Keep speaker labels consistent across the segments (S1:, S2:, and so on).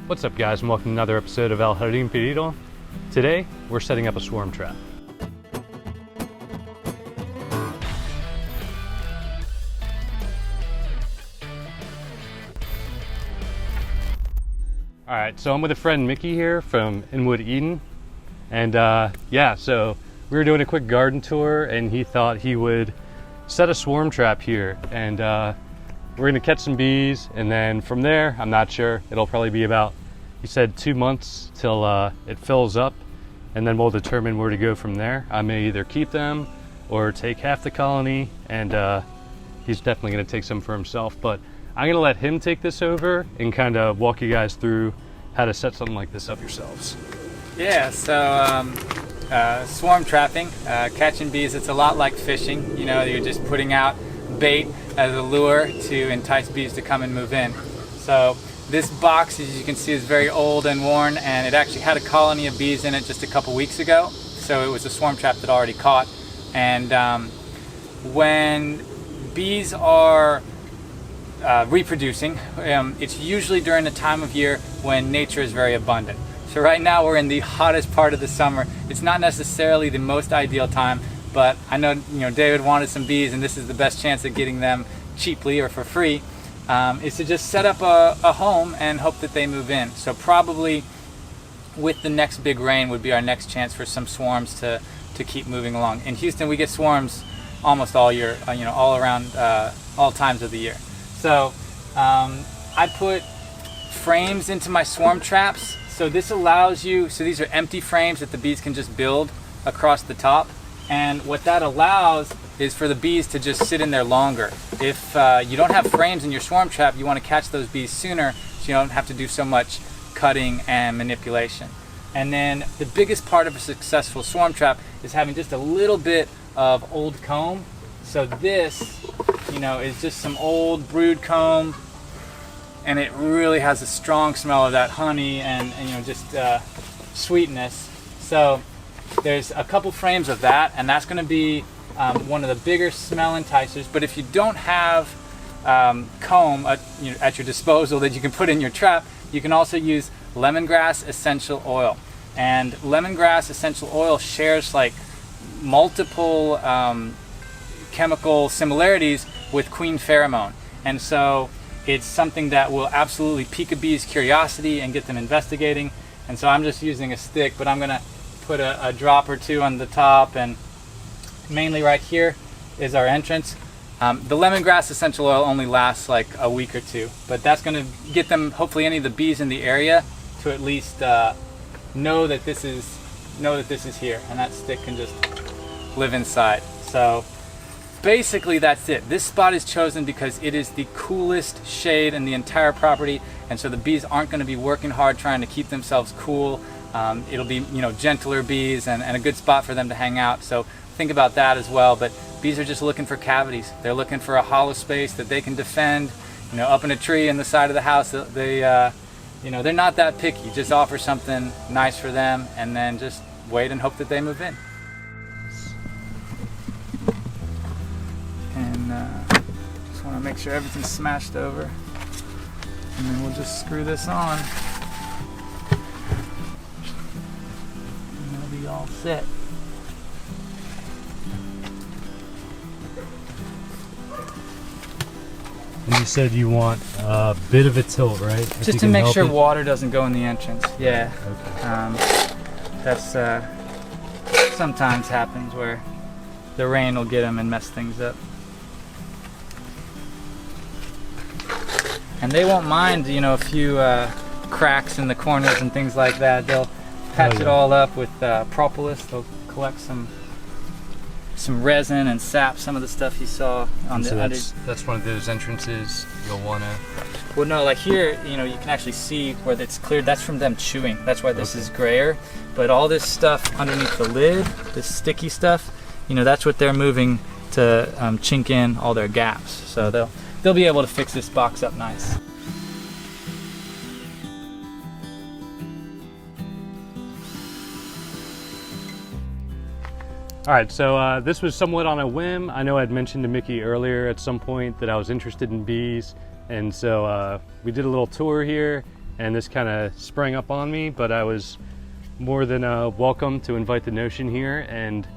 S1: What's up, guys, and welcome to another episode of El Jardín Perdido. Today, we're setting up a swarm trap. All right, so I'm with a friend Mickey here from Inwood Eden, and so we were doing a quick garden tour, and he thought he would set a swarm trap here, and we're gonna catch some bees, and then from there, I'm not sure, it'll probably be about, he said 2 months till it fills up, and then we'll determine where to go from there. I may either keep them or take half the colony, and he's definitely gonna take some for himself, but I'm gonna let him take this over and kind of walk you guys through how to set something like this up yourselves.
S2: Yeah, so swarm trapping, catching bees, it's a lot like fishing. You know, you're just putting out bait as a lure to entice bees to come and move in. So this box, as you can see, is very old and worn, and it actually had a colony of bees in it just a couple weeks ago. So it was a swarm trap that already caught. And when bees are reproducing, it's usually during the time of year when nature is very abundant. So right now we're in the hottest part of the summer. It's not necessarily the most ideal time, but I know, David wanted some bees, and this is the best chance of getting them cheaply or for free, is to just set up a home and hope that they move in. So probably with the next big rain would be our next chance for some swarms to keep moving along. In Houston, we get swarms almost all year, all around, all times of the year. So I put frames into my swarm traps. So this allows you, so these are empty frames that the bees can just build across the top. And what that allows is for the bees to just sit in there longer. If you don't have frames in your swarm trap, you want to catch those bees sooner so you don't have to do so much cutting and manipulation. And then the biggest part of a successful swarm trap is having just a little bit of old comb. So this, is just some old brood comb, and it really has a strong smell of that honey and just sweetness. So there's a couple frames of that, and that's going to be one of the bigger smell enticers. But if you don't have comb at your disposal that you can put in your trap, you can also use lemongrass essential oil. And lemongrass essential oil shares like multiple chemical similarities with queen pheromone, and so it's something that will absolutely pique a bee's curiosity and get them investigating. And so I'm just using a stick, but I'm gonna put a drop or two on the top, and mainly right here is our entrance. The lemongrass essential oil only lasts like a week or two, but that's gonna get them, hopefully any of the bees in the area, to at least know that this is here, and that stick can just live inside. So basically that's it. This spot is chosen because it is the coolest shade in the entire property, and so the bees aren't going to be working hard trying to keep themselves cool. It'll be gentler bees and a good spot for them to hang out. So think about that as well. But bees are just looking for cavities. They're looking for a hollow space that they can defend. Up in a tree in the side of the house, they're not that picky. Just offer something nice for them, and then just wait and hope that they move in. Just want to make sure everything's smashed over, and then we'll just screw this on, and it'll be all set.
S1: And you said you want a bit of a tilt, right?
S2: Just to make sure water doesn't go in the entrance. Yeah. Okay. That's sometimes happens where the rain will get them and mess things up. And they won't mind, a few cracks in the corners and things like that. They'll patch it all up with propolis. They'll collect some resin and sap, some of the stuff you saw on the under.
S1: That's one of those entrances you'll want to.
S2: Well, no, like here, you can actually see where it's cleared. That's from them chewing. That's why this is grayer. But all this stuff underneath the lid, this sticky stuff, that's what they're moving to chink in all their gaps. So they'll be able to fix this box up nice.
S1: All right, so this was somewhat on a whim. I know I'd mentioned to Mickey earlier at some point that I was interested in bees, and so we did a little tour here, and this kind of sprang up on me, but I was more than welcome to invite the notion here and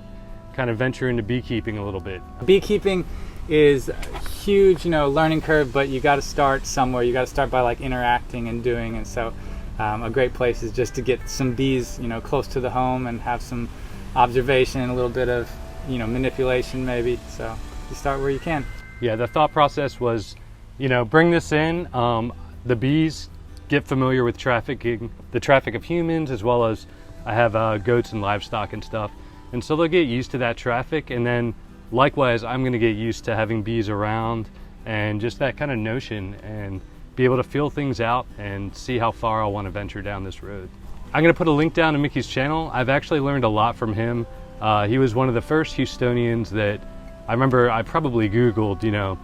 S1: kind of venture into beekeeping a little bit.
S2: Beekeeping is a huge, learning curve, but you got to start somewhere. You got to start by like interacting and doing, and so a great place is just to get some bees, close to the home and have some observation and a little bit of, manipulation maybe. So you start where you can.
S1: Yeah, the thought process was, bring this in. The bees get familiar with the traffic of humans, as well as I have goats and livestock and stuff. And so they'll get used to that traffic, and then likewise, I'm gonna get used to having bees around and just that kind of notion, and be able to feel things out and see how far I wanna venture down this road. I'm gonna put a link down to Mickey's channel. I've actually learned a lot from him. He was one of the first Houstonians that I remember I probably Googled,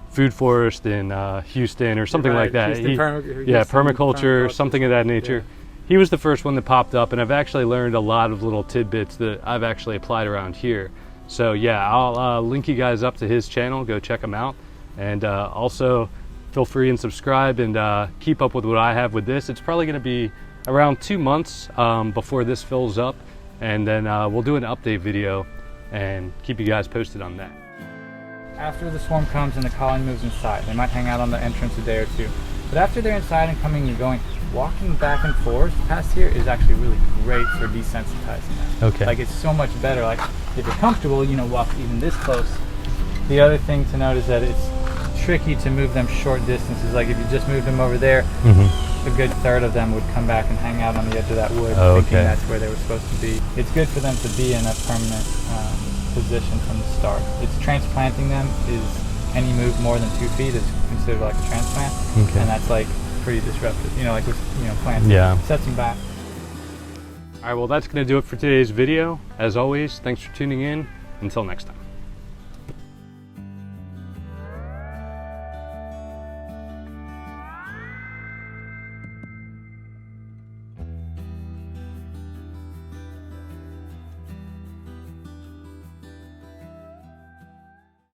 S1: food forest in Houston or something like that. Permaculture, something of that nature. Yeah. He was the first one that popped up, and I've actually learned a lot of little tidbits that I've actually applied around here. So yeah, I'll link you guys up to his channel. Go check him out, and also feel free and subscribe and keep up with what I have with this. It's probably going to be around 2 months before this fills up, and then we'll do an update video and keep you guys posted on that.
S2: After the swarm comes and the colony moves inside, they might hang out on the entrance a day or two. But after they're inside and coming and going, walking back and forth past here is actually really great for desensitizing them.
S1: Okay.
S2: Like, it's so much better. Like, if you're comfortable, walk even this close. The other thing to note is that it's tricky to move them short distances. Like, if you just moved them over there, a good third of them would come back and hang out on the edge of that wood, thinking that's where they were supposed to be. It's good for them to be in a permanent position from the start. It's transplanting them is any move more than 2 feet is considered like a transplant, and that's like pretty disruptive. Like with plants, sets them back. All
S1: right, well, that's going to do it for today's video. As always, thanks for tuning in. Until next time.